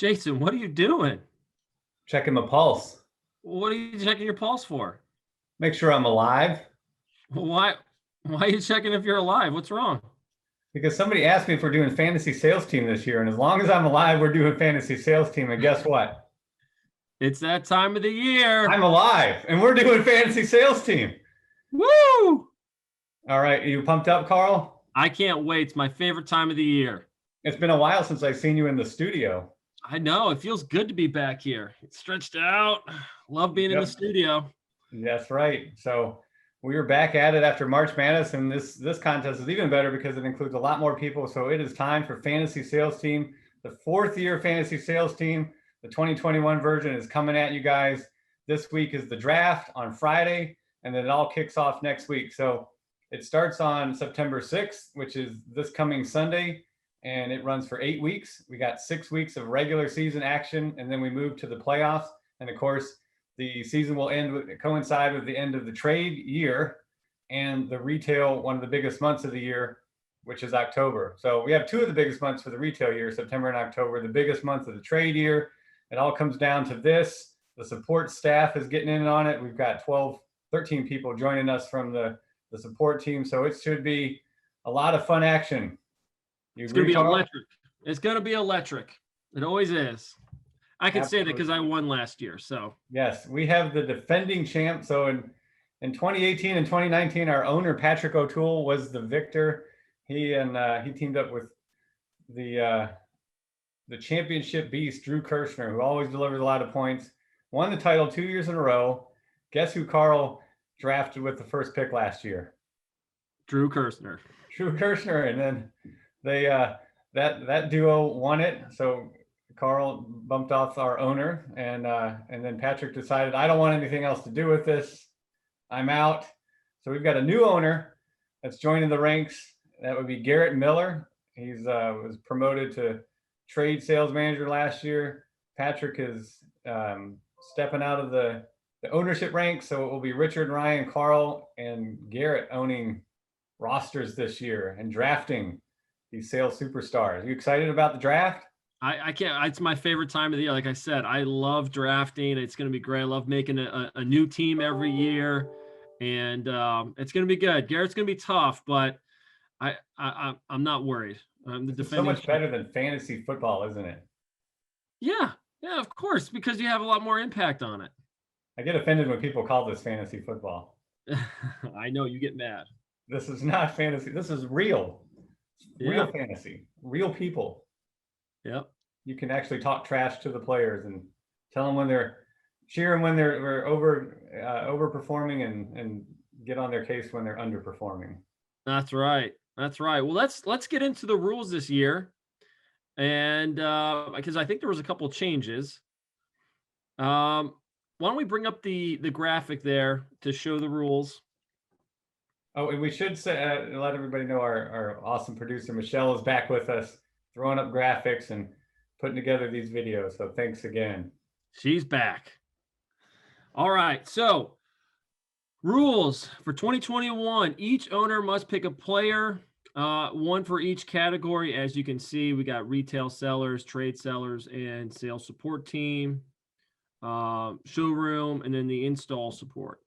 Jason, what are you doing? Checking my pulse. What are you checking your pulse for? Make sure I'm alive. Why are you checking if you're alive? What's wrong? Because somebody asked me if we're doing fantasy sales team this year. And as long as I'm alive, we're doing fantasy sales team. And guess what? It's that time of the year. I'm alive and we're doing fantasy sales team. Woo! All right. Are you pumped up, Carl? I can't wait. It's my favorite time of the year. It's been a while since I've seen you in the studio. I know. It feels good to be back here. It's stretched out. Love being in the studio. That's right. So we were back at it after March Madness, and this contest is even better because it includes a lot more people. So it is time for Fantasy Sales Team, the fourth year Fantasy Sales Team. The 2021 version is coming at you guys. This week is the draft on Friday, and then it all kicks off next week. So it starts on September 6th, which is this coming Sunday, and it runs for 8 weeks. We got 6 weeks of regular season action, and then we move to the playoffs. And of course, the season will coincide with the end of the trade year and the retail, one of the biggest months of the year, which is October. So we have two of the biggest months for the retail year, September and October, the biggest month of the trade year. It all comes down to this. The support staff is getting in on it. We've got 13 people joining us from the support team. So it should be a lot of fun action. It's going to be electric. It's going to be electric. It always is. I can say that because I won last year. So yes, we have the defending champ. So in 2018 and 2019, our owner Patrick O'Toole was the victor. He teamed up with the championship beast Drew Kirshner, who always delivers a lot of points. Won the title 2 years in a row. Guess who Carl drafted with the first pick last year? Drew Kirshner. And then they that duo won it. So Carl bumped off our owner, and then Patrick decided, I don't want anything else to do with this. I'm out. So we've got a new owner that's joining the ranks. That would be Garrett Miller. He's was promoted to trade sales manager last year. Patrick is stepping out of the ownership ranks. So it will be Richard, Ryan, Carl, and Garrett owning rosters this year and drafting these sales superstars. Are you excited about the draft? I can't. It's my favorite time of the year. Like I said, I love drafting. It's going to be great. I love making a new team every year, and it's going to be good. Garrett's going to be tough, but I'm not worried. It's so much better than fantasy football, isn't it? Yeah, of course, because you have a lot more impact on it. I get offended when people call this fantasy football. I know, you get mad. This is not fantasy. This is real. Real fantasy. Real people. Yep. You can actually talk trash to the players and tell them when they're cheering when they're overperforming and get on their case when they're underperforming. That's right. Well, let's get into the rules this year, and because I think there was a couple of changes. Why don't we bring up the graphic there to show the rules? Oh, and we should say, let everybody know our awesome producer Michelle is back with us, throwing up graphics and putting together these videos. So thanks again. She's back. All right. So rules for 2021, each owner must pick a player, one for each category. As you can see, we got retail sellers, trade sellers, and sales support team, showroom, and then the install support.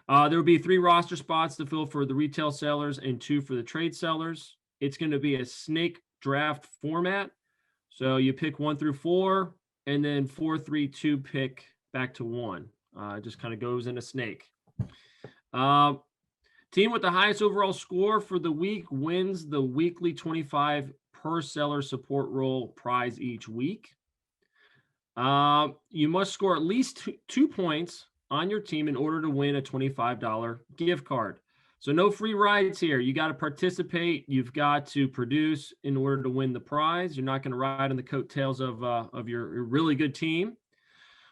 There will be 3 roster spots to fill for the retail sellers and 2 for the trade sellers. It's going to be a snake draft format. So you pick 1 through 4, and then 4, 3, 2 pick back to 1. It just kind of goes in a snake. Team with the highest overall score for the week wins the weekly 25 per seller support role prize each week. You must score at least 2 points on your team in order to win a $25 gift card. So no free rides here. You got to participate. You've got to produce in order to win the prize. You're not going to ride on the coattails of your really good team.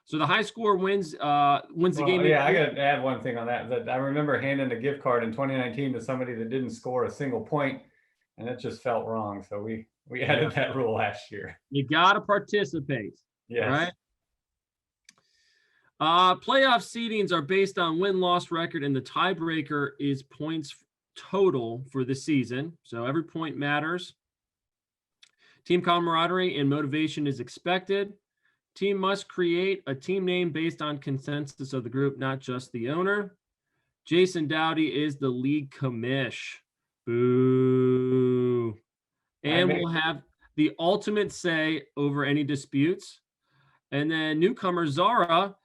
So the high score wins the game. Yeah, I got to add one thing on that. I remember handing a gift card in 2019 to somebody that didn't score a single point, and it just felt wrong. So we added that rule last year. You got to participate. Yes. Right. Playoff seedings are based on win-loss record, and the tiebreaker is points total for the season. So every point matters. Team camaraderie and motivation is expected. Team must create a team name based on consensus of the group, not just the owner. Jason Dowdy is the league commish. Boo. And we'll have the ultimate say over any disputes. And then newcomer Zara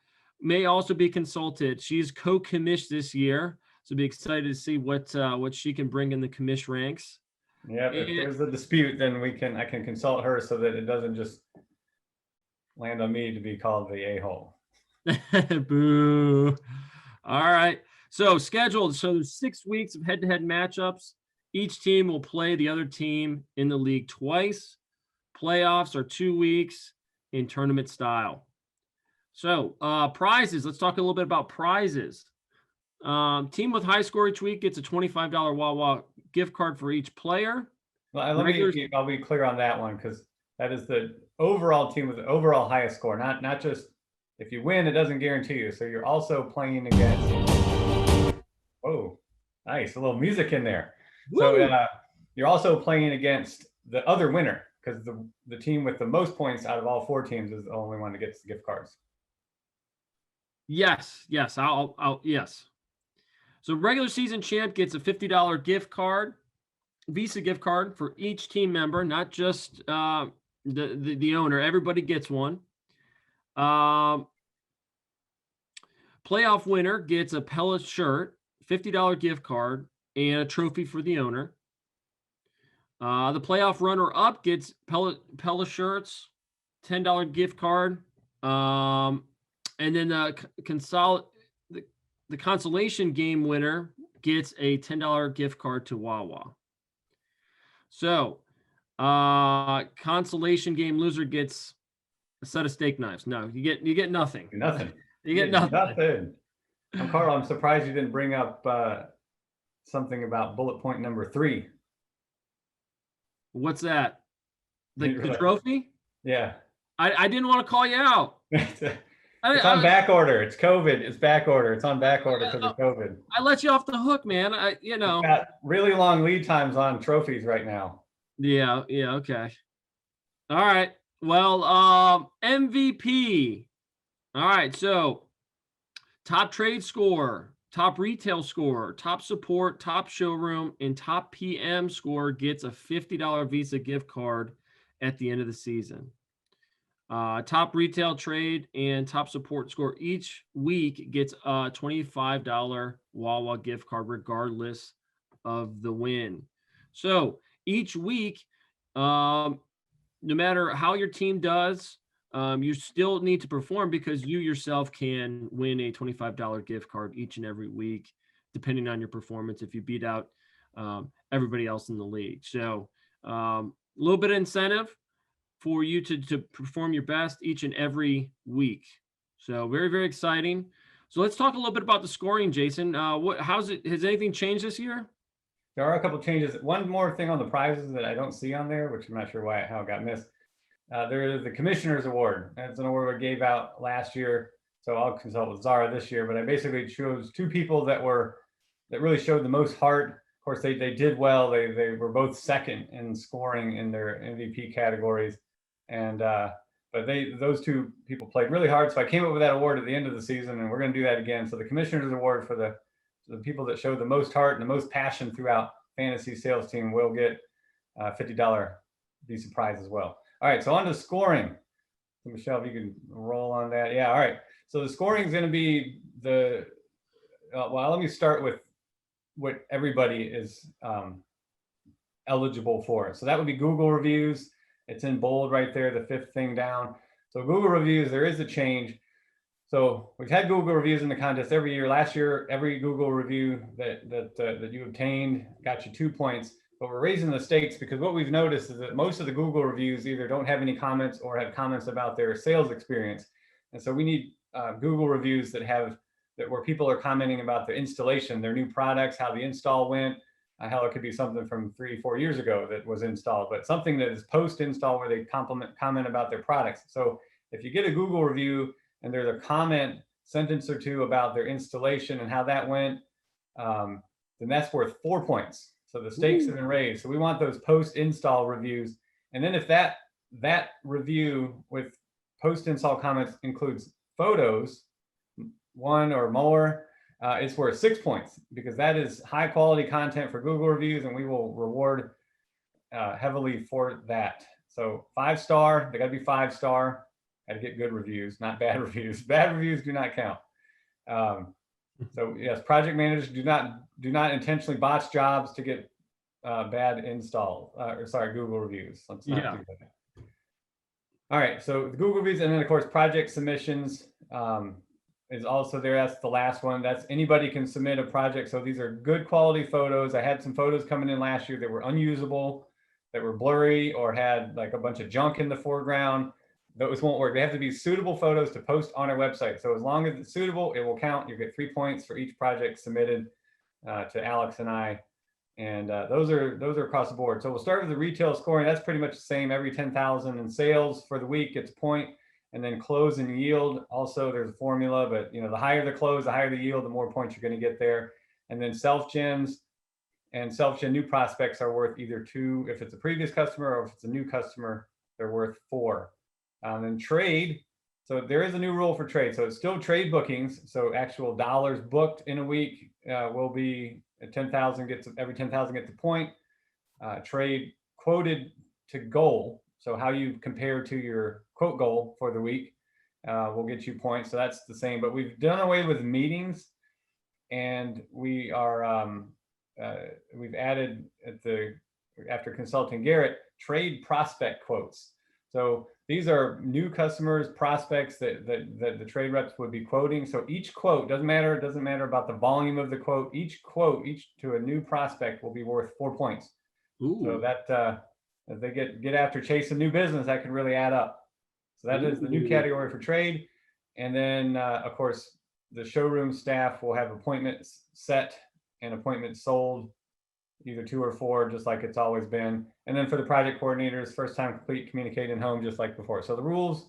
may also be consulted. She's co-commish this year, so be excited to see what she can bring in the commish ranks. Yeah, if there's a dispute, then I can consult her so that it doesn't just land on me to be called the a-hole. Boo. All right. So scheduled. So there's 6 weeks of head-to-head matchups. Each team will play the other team in the league twice. Playoffs are 2 weeks in tournament style. So prizes. Let's talk a little bit about prizes. Team with high score each week gets a $25 Wawa gift card for each player. Well, I'll be clear on that one, because that is the overall team with the overall highest score, not just if you win, it doesn't guarantee you. So you're also playing against, oh, nice, a little music in there. Woo! So you're also playing against the other winner, because the team with the most points out of all 4 teams is the only one that gets the gift cards. Yes, I'll yes. So regular season champ gets a $50 gift card, Visa gift card for each team member, not just the owner. Everybody gets one. Playoff winner gets a Pella shirt, $50 gift card, and a trophy for the owner. The playoff runner-up gets Pella shirts, $10 gift card, and then the consolation game winner gets a $10 gift card to Wawa. So, consolation game loser gets a set of steak knives. No, you get nothing. Nothing. You get nothing. Carl, I'm surprised you didn't bring up something about bullet point number 3. What's that? The trophy? Yeah. I didn't want to call you out. It's on back order. It's COVID. It's back order. It's on back order because of COVID. I let you off the hook, man. We've got really long lead times on trophies right now. Yeah, okay. All right. Well, MVP. All right, so top trade score, top retail score, top support, top showroom, and top PM score gets a $50 Visa gift card at the end of the season. Top retail trade and top support score each week gets a $25 Wawa gift card regardless of the win. So each week, no matter how your team does, you still need to perform, because you yourself can win a $25 gift card each and every week, depending on your performance, if you beat out everybody else in the league. So a little bit of incentive for you to perform your best each and every week. So very, very exciting. So let's talk a little bit about the scoring, Jason. Has anything changed this year? There are a couple of changes. One more thing on the prizes that I don't see on there, which I'm not sure how it got missed. There is the Commissioner's Award. That's an award we gave out last year. So I'll consult with Zara this year, but I basically chose 2 people that really showed the most heart. Of course, they did well. They were both second in scoring in their MVP categories. And but those 2 people played really hard. So I came up with that award at the end of the season, and we're going to do that again. So the Commissioner's Award for the people that showed the most heart and the most passion throughout fantasy sales team will get $50 Visa prize as well. All right, so on to scoring. So Michelle, if you can roll on that. Yeah, all right. So the scoring is going to be well, let me start with what everybody is eligible for. So that would be Google reviews. It's in bold right there, the 5th thing down. So Google reviews, there is a change. So we've had Google reviews in the contest every year. Last year, every Google review that you obtained got you 2 points. But we're raising the stakes, because what we've noticed is that most of the Google reviews either don't have any comments or have comments about their sales experience. And so we need Google reviews where people are commenting about the installation, their new products, how the install went. Hell, it could be something from 3-4 years ago that was installed, but something that is post-install where they comment about their products. So if you get a Google review and there's a sentence or 2 about their installation and how that went, then that's worth 4 points. So the stakes have been raised. So we want those post-install reviews. And then if that review with post-install comments includes photos, one or more, it's worth 6 points, because that is high quality content for Google reviews, and we will reward heavily for that. So 5-star, they got to be 5-star. Got to get good reviews, not bad reviews. Bad reviews do not count. So yes, project managers do not intentionally botch jobs to get bad install Google reviews. Let's not do that. All right, so the Google reviews, and then of course project submissions is also there. That's the last one. That's anybody can submit a project. So these are good quality photos. I had some photos coming in last year that were unusable, that were blurry, or had like a bunch of junk in the foreground. Those won't work. They have to be suitable photos to post on our website. So as long as it's suitable, it will count. You get 3 points for each project submitted to Alex and I. And those are across the board. So we'll start with the retail scoring. That's pretty much the same. Every 10,000 in sales for the week gets a point. And then close and yield. Also, there's a formula, but the higher the close, the higher the yield, the more points you're going to get there. And then self-gens and self-gen new prospects are worth either 2 if it's a previous customer, or if it's a new customer, they're worth 4. And trade. So there is a new rule for trade. So it's still trade bookings. So actual dollars booked in a week will be 10,000 every 10,000 gets a point. Trade quoted to goal. So how you compare to your quote goal for the week will get you points. So that's the same, but we've done away with meetings, and we are we've added after consulting Garrett, trade prospect quotes. So these are new customers, prospects that the trade reps would be quoting. So each quote doesn't matter about the volume of the quote. Each quote, to a new prospect, will be worth 4 points. Ooh. So that as they get after chasing new business, that can really add up. So that is the new category for trade. And then of course the showroom staff will have appointments set and appointments sold, either 2 or 4, just like it's always been. And then for the project coordinators, first time complete, communicate in home, just like before. So the rules,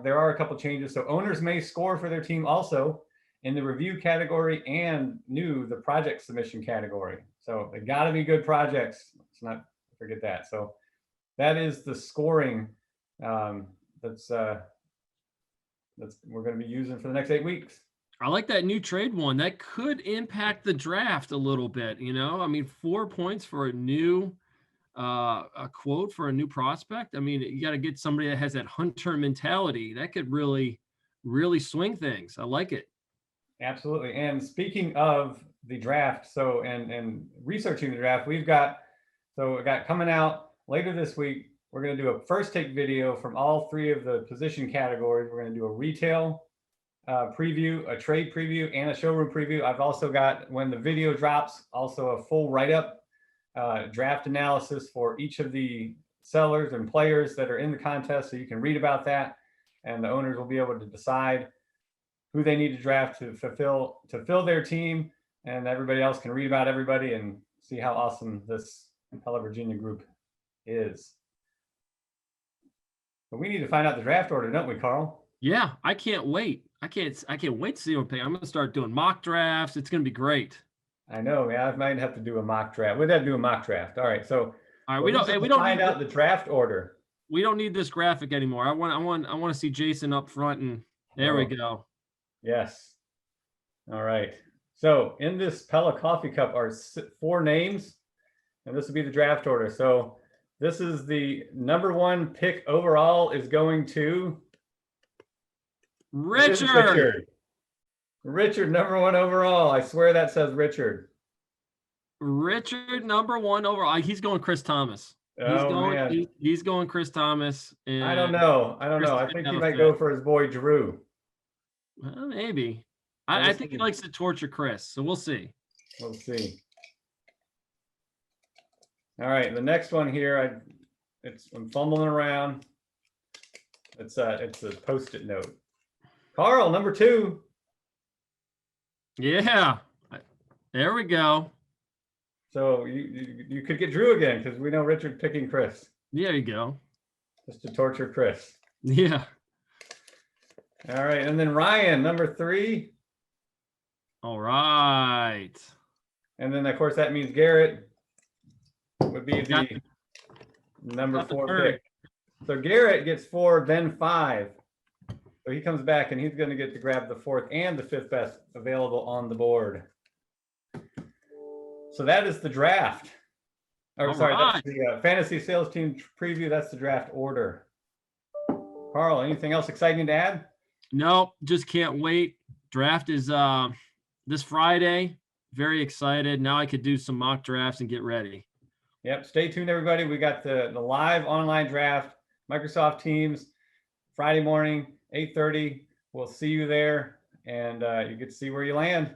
there are a couple changes. So owners may score for their team also in the review category, and the project submission category. So they got to be good projects. Let's not forget that. So that is the scoring that's we're going to be using for the next 8 weeks. I like that new trade one. That could impact the draft a little bit. I mean, 4 points for a new a quote for a new prospect. I mean, you got to get somebody that has that hunter mentality. That could really, really swing things. I like it. Absolutely. And speaking of the draft, so and researching the draft, we got coming out later this week. We're going to do a first take video from all 3 of the position categories. We're going to do a retail preview, a trade preview, and a showroom preview. I've also got, when the video drops, also a full write-up draft analysis for each of the sellers and players that are in the contest, so you can read about that, and the owners will be able to decide who they need to draft to fill their team, and everybody else can read about everybody and see how awesome this Pella Virginia group is. But we need to find out the draft order, don't we, Carl? Yeah, I can't wait. I can't wait to see what pick. I'm going to start doing mock drafts. It's going to be great. I know. Yeah, I might have to do a mock draft. We'd have to do a mock draft. All right. So all right, we don't find out the draft order. We don't need this graphic anymore. I want to see Jason up front, and there we go. Yes. All right. So in this Pella coffee cup are 4 names, and this will be the draft order. So this is the number 1 pick overall is going to Richard. Richard, number 1 overall. I swear that says Richard. Richard, number 1 overall. He's going Chris Thomas. He's going Chris Thomas. And I don't know. I think he might go for his boy Drew. Well, maybe. I think he likes to torture Chris, so we'll see. We'll see. All right, the next one here, I'm fumbling around. It's a Post-it note. Carl, number 2. Yeah, there we go. So you could get Drew again, because we know Richard picking Chris. There you go. Just to torture Chris. Yeah. All right, and then Ryan, number 3. All right. And then of course that means Garrett would be number Got the 4 third. pick. So Garrett gets 4, then 5. So he comes back and he's going to get to grab the 4th and the 5th best available on the board. So that is the draft. Or All sorry, right. that's the fantasy sales team preview. That's the draft order. Carl, anything else exciting to add? No, just can't wait. Draft is this Friday. Very excited. Now I could do some mock drafts and get ready. Yep. Stay tuned, everybody. We got the live online draft, Microsoft Teams, Friday morning, 8:30. We'll see you there, and you get to see where you land.